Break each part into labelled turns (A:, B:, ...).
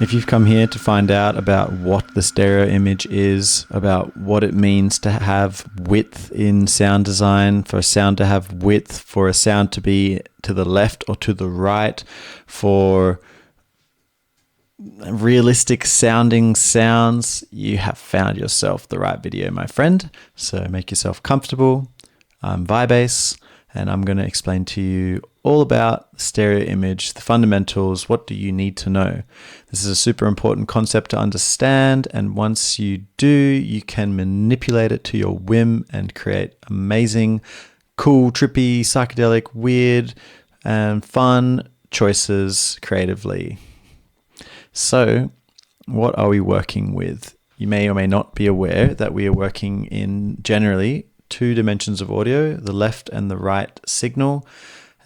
A: If you've come here to find out about what the stereo image is, about what it means to have width in sound design, for a sound to have width, for a sound to be to the left or to the right, for realistic sounding sounds, you have found yourself the right video, my friend. So make yourself comfortable. I'm Vibase, and I'm going to explain to you all about the stereo image, the fundamentals. What do you need to know? This is a super important concept to understand, and once you do, you can manipulate it to your whim and create amazing, cool, trippy, psychedelic, weird, and fun choices creatively. So, what are we working with? You may or may not be aware that we are working in generally two dimensions of audio, the left and the right signal.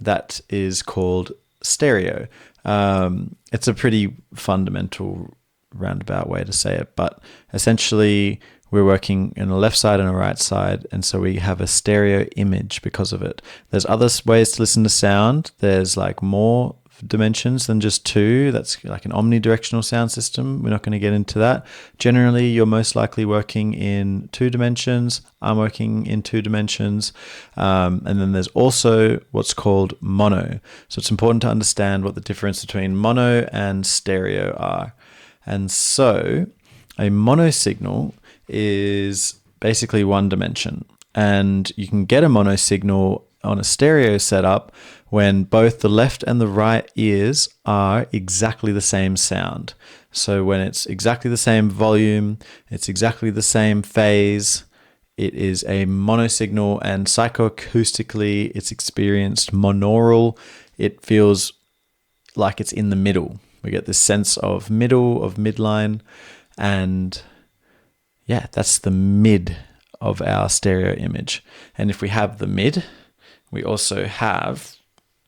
A: That is called stereo. It's a pretty fundamental roundabout way to say it, but essentially we're working in a left side and a right side, and so we have a stereo image because of it. There's other ways to listen to sound. There's like more dimensions than just two. That's like an omnidirectional sound system. We're not going to get into that. Generally, you're most likely working in two dimensions. I'm working in two dimensions. And then there's also what's called mono. So it's important to understand what the difference between mono and stereo are. And so a mono signal is basically one dimension. And you can get a mono signal on a stereo setup when both the left and the right ears are exactly the same sound. So when it's exactly the same volume, it's exactly the same phase, it is a mono signal, and psychoacoustically it's experienced monaural. It feels like it's in the middle. We get this sense of middle, of midline, and yeah, that's the mid of our stereo image. And if we have the mid, we also have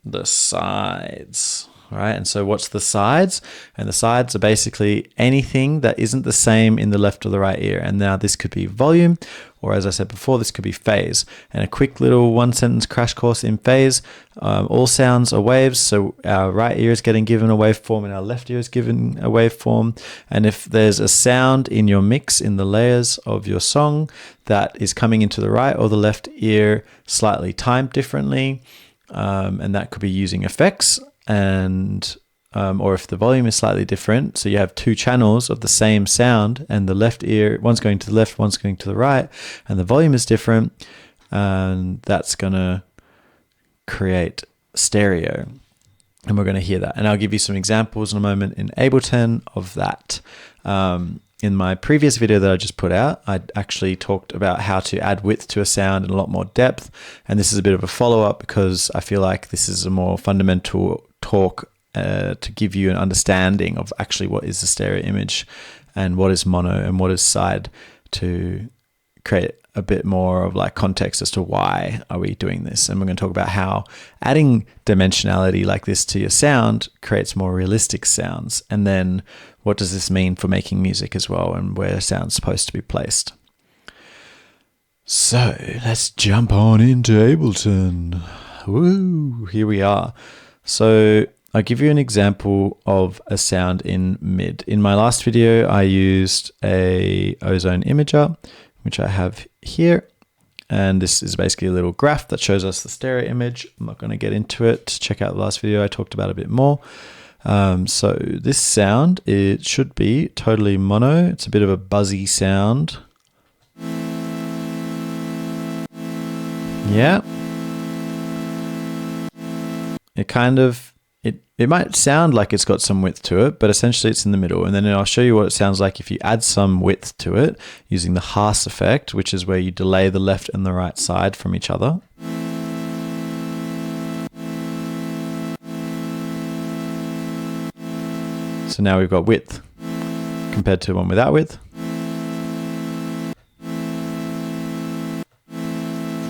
A: the sides, right? And so what's the sides? And the sides are basically anything that isn't the same in the left or the right ear. And now this could be volume, or as I said before, this could be phase. And a quick little one sentence crash course in phase. All sounds are waves. So our right ear is getting given a waveform and our left ear is given a waveform. And if there's a sound in your mix, in the layers of your song, that is coming into the right or the left ear slightly timed differently, and that could be using effects, and or if the volume is slightly different, so you have two channels of the same sound and the left ear, one's going to the left, one's going to the right, and the volume is different, and that's going to create stereo. And we're going to hear that. And I'll give you some examples in a moment in Ableton of that. In my previous video that I just put out, I actually talked about how to add width to a sound in a lot more depth. And this is a bit of a follow-up because I feel like this is a more fundamental talk to give you an understanding of actually what is the stereo image and what is mono and what is side, to create a bit more of like context as to why are we doing this. And we're going to talk about how adding dimensionality like this to your sound creates more realistic sounds. And then what does this mean for making music as well, and where sound's supposed to be placed. So let's jump on into Ableton. Woo, here we are. So I'll give you an example of a sound in mid. In my last video, I used a ozone imager, which I have here. And this is basically a little graph that shows us the stereo image. I'm not going to get into it. Check out the last video. I talked about it a bit more. So this sound, it should be totally mono. It's a bit of a buzzy sound. Yeah. It kind of, it might sound like it's got some width to it, but essentially it's in the middle. And then I'll show you what it sounds like if you add some width to it using the Haas effect, which is where you delay the left and the right side from each other. So now we've got width compared to one without width.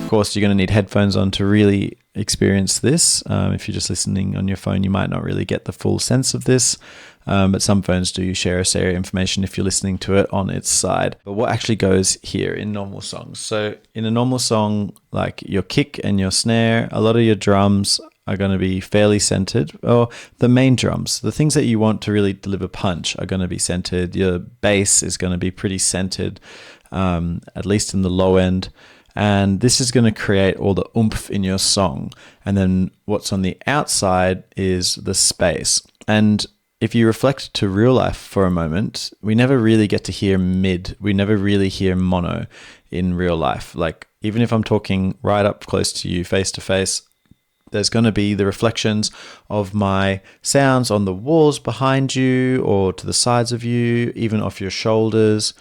A: Of course, you're going to need headphones on to really experience this. If you're just listening on your phone, you might not really get the full sense of this, but some phones do share a stereo information if you're listening to it on its side. But what actually goes here in normal songs? So in a normal song, like your kick and your snare, a lot of your drums are going to be fairly centered, or the main drums, the things that you want to really deliver punch are going to be centered. Your bass is going to be pretty centered, at least in the low end. And this is going to create all the oomph in your song. And then what's on the outside is the space. And if you reflect to real life for a moment, we never really get to hear mid. We never really hear mono in real life. Like, even if I'm talking right up close to you, face to face, there's going to be the reflections of my sounds on the walls behind you or to the sides of you, even off your shoulders.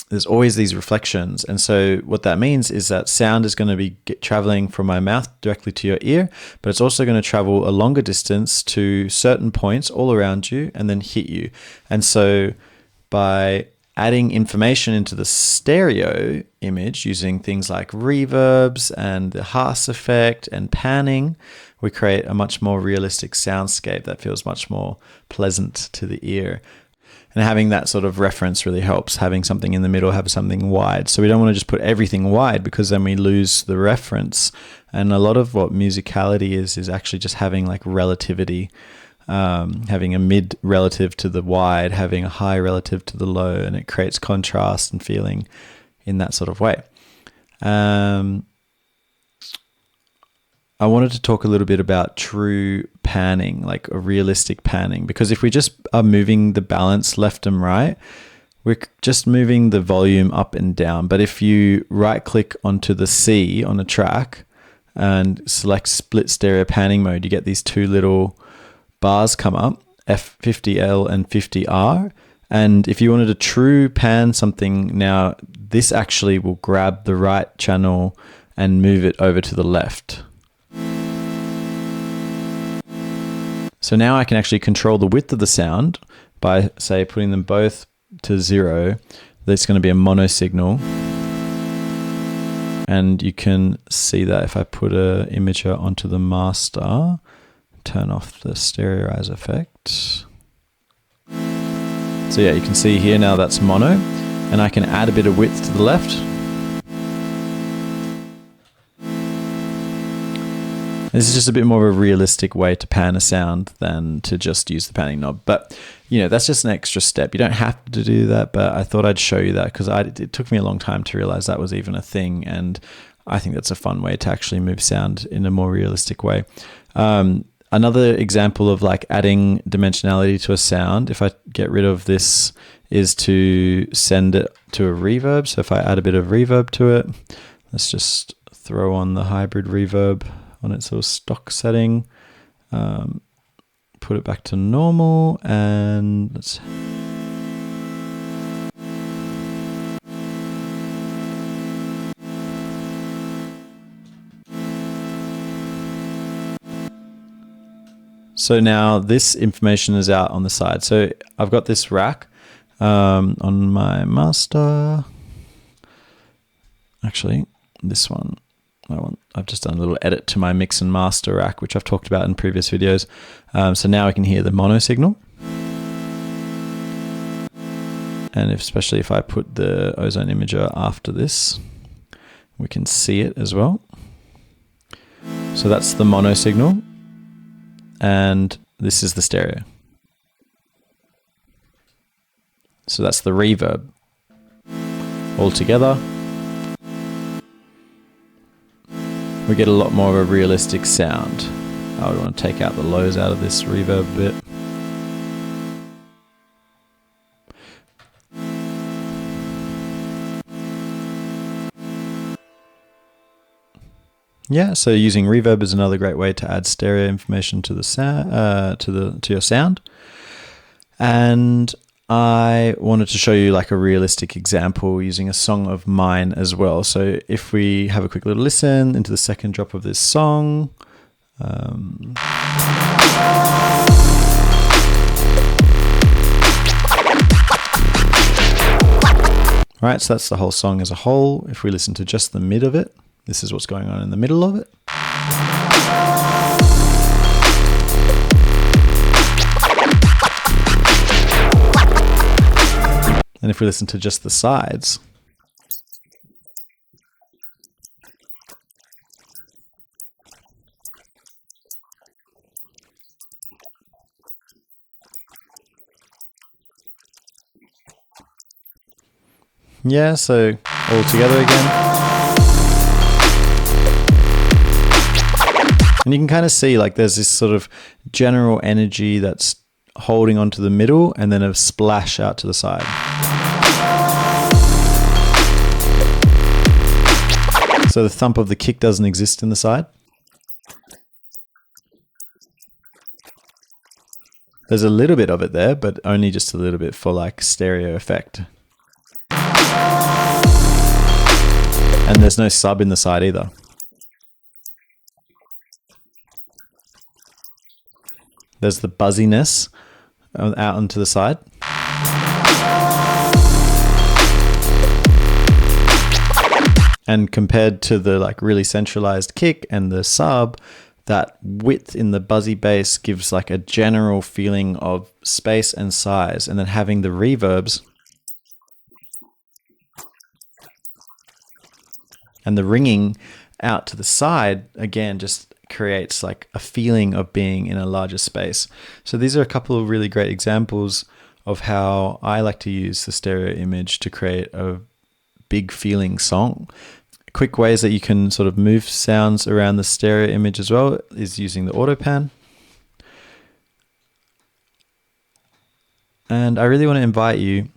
A: There's always these reflections. And so what that means is that sound is going to be traveling from my mouth directly to your ear, but it's also going to travel a longer distance to certain points all around you and then hit you. And so by adding information into the stereo image using things like reverbs and the Haas effect and panning, we create a much more realistic soundscape that feels much more pleasant to the ear. And having that sort of reference really helps, having something in the middle, have something wide. So we don't want to just put everything wide because then we lose the reference. And a lot of what musicality is actually just having like relativity. Having a mid relative to the wide, having a high relative to the low, and it creates contrast and feeling in that sort of way. I wanted to talk a little bit about true panning, like a realistic panning, because if we just are moving the balance left and right, we're just moving the volume up and down. But if you right click onto the C on a track and select split stereo panning mode, you get these two little bars come up, F50L and 50R. And if you wanted to true pan something now, this actually will grab the right channel and move it over to the left. So now I can actually control the width of the sound by, say, putting them both to 0. That's going to be a mono signal. And you can see that if I put an imager onto the master, turn off the stereoize effect. So yeah, you can see here now that's mono, and I can add a bit of width to the left. This is just a bit more of a realistic way to pan a sound than to just use the panning knob. But you know, that's just an extra step. You don't have to do that, but I thought I'd show you that because it took me a long time to realize that was even a thing, and I think that's a fun way to actually move sound in a more realistic way. Another example of like adding dimensionality to a sound, if I get rid of this, is to send it to a reverb. So if I add a bit of reverb to it, let's just throw on the hybrid reverb on its sort of stock setting, put it back to normal, and let's... So now this information is out on the side. So I've got this rack on my master. Actually, this one, I've just done a little edit to my mix and master rack, which I've talked about in previous videos. So now I can hear the mono signal. And especially if I put the ozone imager after this, we can see it as well. So that's the mono signal. And this is the stereo. So that's the reverb all together. We get a lot more of a realistic sound. I would want to take out the lows out of this reverb bit. Yeah, so using reverb is another great way to add stereo information to the sound, to your sound. And I wanted to show you like a realistic example using a song of mine as well. So if we have a quick little listen into the second drop of this song. All right, so that's the whole song as a whole. If we listen to just the mid of it, this is what's going on in the middle of it. And if we listen to just the sides, Yeah, so all together again. And you can kind of see like there's this sort of general energy that's holding onto the middle and then a splash out to the side. So the thump of the kick doesn't exist in the side. There's a little bit of it there, but only just a little bit for like stereo effect. And there's no sub in the side either. There's the buzziness out onto the side. And compared to the like really centralized kick and the sub, that width in the buzzy bass gives like a general feeling of space and size. And then having the reverbs and the ringing out to the side, again, just creates like a feeling of being in a larger space. So these are a couple of really great examples of how I like to use the stereo image to create a big feeling song. Quick ways that you can sort of move sounds around the stereo image as well is using the auto pan. And I really want to invite you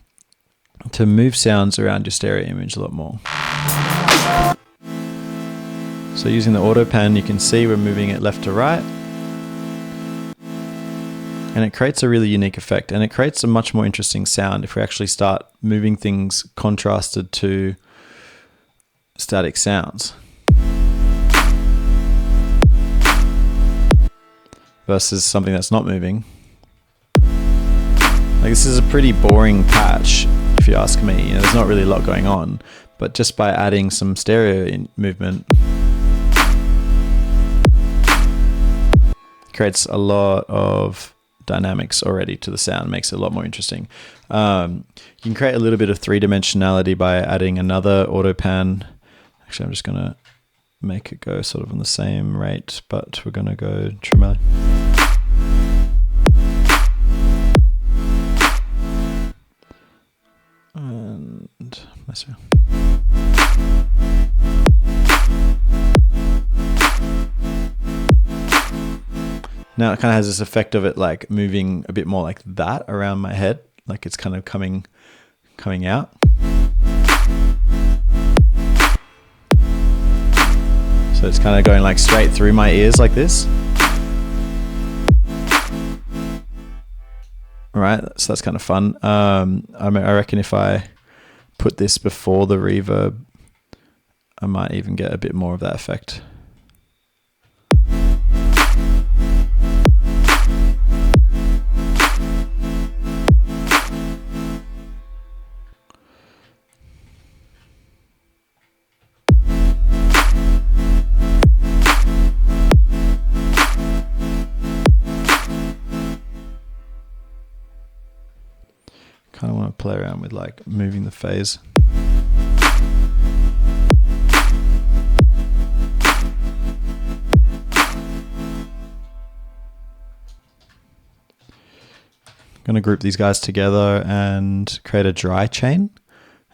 A: to move sounds around your stereo image a lot more. So using the auto pan, you can see we're moving it left to right. And it creates a really unique effect, and it creates a much more interesting sound if we actually start moving things contrasted to static sounds versus something that's not moving. Like this is a pretty boring patch if you ask me. You know, there's not really a lot going on, but just by adding some stereo movement creates a lot of dynamics already to the sound, makes it a lot more interesting. You can create a little bit of three-dimensionality by adding another auto pan. Actually, I'm just going to make it go sort of on the same rate, but we're going to go tremolo. And mess around. Now it kind of has this effect of it like moving a bit more like that around my head, like it's kind of coming out. So it's kind of going like straight through my ears like this. All right, so that's kind of fun. I reckon if I put this before the reverb, I might even get a bit more of that effect. Kind of want to play around with like moving the phase. I'm going to group these guys together and create a dry chain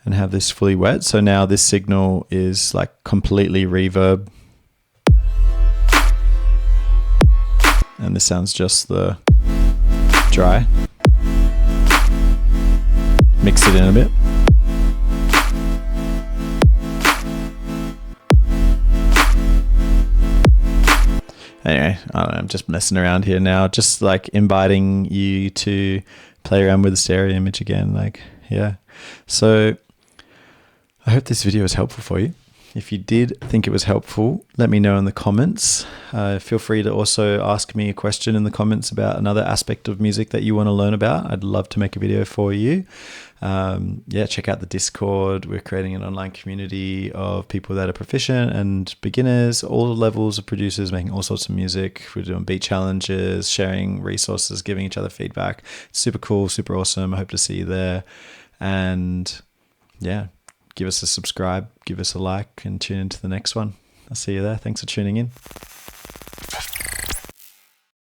A: and have this fully wet. So now this signal is like completely reverb. And this sounds just the dry. Mix it in a bit. Anyway, I don't know, I'm just messing around here now, just like inviting you to play around with the stereo image again. Like, yeah. So I hope this video was helpful for you. If you did think it was helpful, let me know in the comments. Feel free to also ask me a question in the comments about another aspect of music that you want to learn about. I'd love to make a video for you. Yeah, check out the Discord. We're creating an online community of people that are proficient and beginners, all levels of producers making all sorts of music. We're doing beat challenges, sharing resources, giving each other feedback. It's super cool, super awesome. I hope to see you there. And yeah, give us a subscribe, give us a like, and tune into the next one. I'll see you there. Thanks for tuning in.